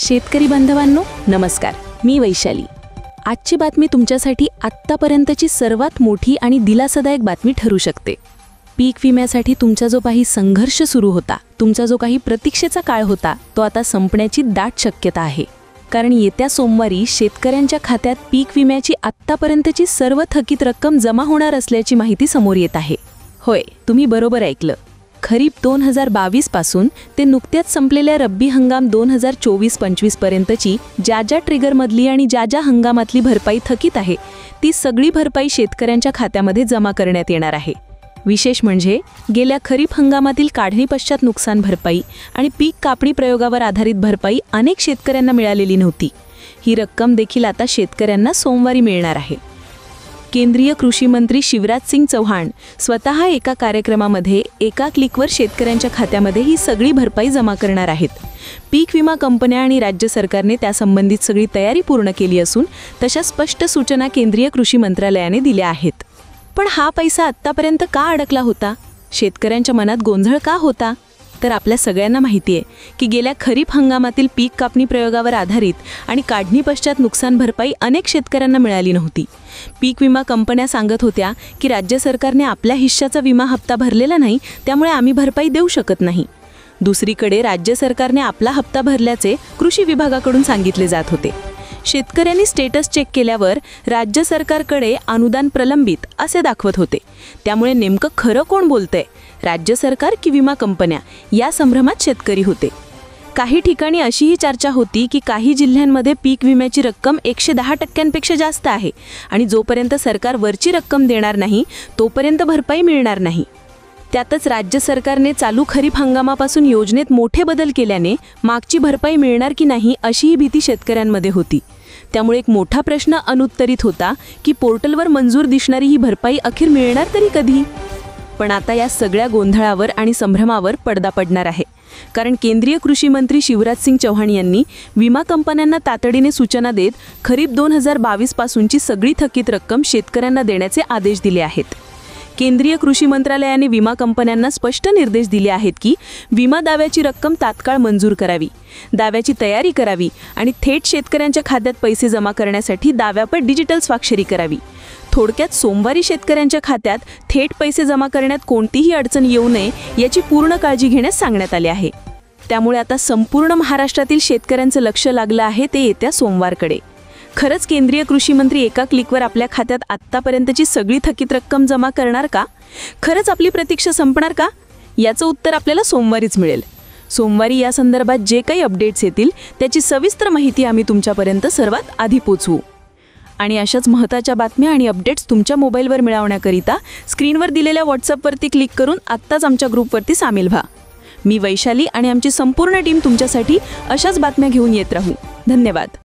शेतकरी बांधवांनो नमस्कार, मी वैशाली। आजची बातमी तुमच्यासाठी आत्तापर्यंतची सर्वात मोठी आणि दिलासादायक बातमी ठरू शकते। पीक विम्यासाठी तुमचा जो काही संघर्ष सुरू होता, तुमचा जो काही प्रतीक्षेचा काळ होता, तो आता संपण्याची दाट शक्यता आहे। कारण येत्या सोमवारी शेतकऱ्यांच्या खात्यात पीक विम्याची आत्तापर्यंतची सर्व थकीत रक्कम जमा होणार असल्याची माहिती समोर येत आहे। होय, तुम्ही बरोबर ऐकलं। खरीप 2022 पासून ते नुकत्याच संपलेल्या रब्बी हंगाम 2024-25 पर्यंतची ज्या ट्रिगरमधली आणि ज्या हंगामातली भरपाई थकीत आहे, ती सगळी भरपाई शेतकऱ्यांच्या खात्यामध्ये जमा करण्यात येणार आहे। विशेष म्हणजे गेल्या खरीप हंगामातील काढणी पश्चात नुकसान भरपाई आणि पीक कापणी प्रयोगावर आधारित भरपाई अनेक शेतकऱ्यांना मिळालेली नव्हती। ही रक्कम देखील आता शेतकऱ्यांना सोमवारी मिळणार आहे। केंद्रीय कृषी मंत्री शिवराज सिंग चौहान स्वतः एका कार्यक्रमामध्ये एका क्लिकवर शेतकऱ्यांच्या खात्यामध्ये ही सगळी भरपाई जमा करणार आहेत। पीक विमा कंपन्या आणि राज्य सरकारने त्यासंबंधित सगळी तयारी पूर्ण केली असून तशा स्पष्ट सूचना केंद्रीय कृषी मंत्रालयाने दिल्या आहेत। पण हा पैसा आत्तापर्यंत का अडकला होता? शेतकऱ्यांच्या मनात गोंधळ का होता? तर आपल्या सगळ्यांना माहिती आहे की गेल्या खरीप हंगामातील पीक कापणी प्रयोगावर आधारित आणि काढणी पश्चात नुकसान भरपाई अनेक शेतकऱ्यांना मिळाली नव्हती। पीक विमा कंपन्या सांगत होत्या की राज्य सरकारने आपल्या हिश्श्याचा विमा हप्ता भरलेला नाही, त्यामुळे आम्ही भरपाई देऊ शकत नाही। दुसरीकडे राज्य सरकारने आपला हप्ता भरल्याचे कृषी विभागाकडून सांगितले जात होते। शेतकऱ्यांनी स्टेटस चेक केल्यावर राज्य सरकारकडे अनुदान प्रलंबित असे दाखवत होते। त्यामुळे नेमकं खरं कोण बोलतंय, राज्य सरकार की विमा कंपन्या, या संभ्रमात शेतकरी होते। काही ठिकाणी अशीही चर्चा होती की काही जिल्ह्यांमध्ये पीक विम्याची रक्कम 110% जास्त आहे आणि जोपर्यंत सरकार वरची रक्कम देणार नाही तोपर्यंत भरपाई मिळणार नाही। त्यातच राज्य सरकारने चालू खरीप हंगामापासून योजनेत मोठे बदल केल्याने मागची भरपाई मिळणार की नाही अशीही भीती शेतकऱ्यांमध्ये होती। त्यामुळे एक मोठा प्रश्न अनुत्तरित होता की पोर्टलवर मंजूर दिसणारी ही भरपाई अखेर मिळणार तरी कधी? पण आता या सगळ्या गोंधळावर आणि संभ्रमावर पडदा पडणार आहे। कारण केंद्रीय कृषी मंत्री शिवराज सिंग चौहान यांनी विमा कंपन्यांना तातडीने सूचना देत खरीप 2022 पासूनची सगळी थकीत रक्कम शेतकऱ्यांना देण्याचे आदेश दिले आहेत। केंद्रीय कृषी मंत्रालयाने विमा कंपन्यांना स्पष्ट निर्देश दिले आहेत की विमा दाव्याची रक्कम तात्काळ मंजूर करावी, दाव्याची तयारी करावी आणि थेट शेतकऱ्यांच्या खात्यात पैसे जमा करण्यासाठी दाव्यावर डिजिटल स्वाक्षरी करावी। थोडक्यात सोमवारी शेतकऱ्यांच्या खात्यात थेट पैसे जमा करण्यात कोणतीही अडचण येऊ नये याची पूर्ण काळजी घेण्यास सांगण्यात आले आहे। त्यामुळे आता संपूर्ण महाराष्ट्रातील शेतकऱ्यांचं लक्ष लागलं आहे ते येत्या सोमवारकडे। खरंच केंद्रीय कृषी मंत्री एका क्लिकवर आपल्या खात्यात आत्तापर्यंतची सगळी थकीत रक्कम जमा करणार का? खरंच आपली प्रतीक्षा संपणार का? याचं उत्तर आपल्याला सोमवारीच मिळेल। सोमवारी या संदर्भात जे काही अपडेट्स येतील त्याची सविस्तर माहिती आम्ही तुमच्यापर्यंत सर्वात आधी पोहोचवू। आणि अशाच महत्त्वाच्या बातम्या आणि अपडेट्स तुमच्या मोबाईलवर मिळवण्याकरिता स्क्रीनवर दिलेल्या व्हॉट्सअपवरती क्लिक करून आत्ताच आमच्या ग्रुपवरती सामील व्हा। मी वैशाली आणि आमची संपूर्ण टीम तुमच्यासाठी अशाच बातम्या घेऊन येत राहू। धन्यवाद।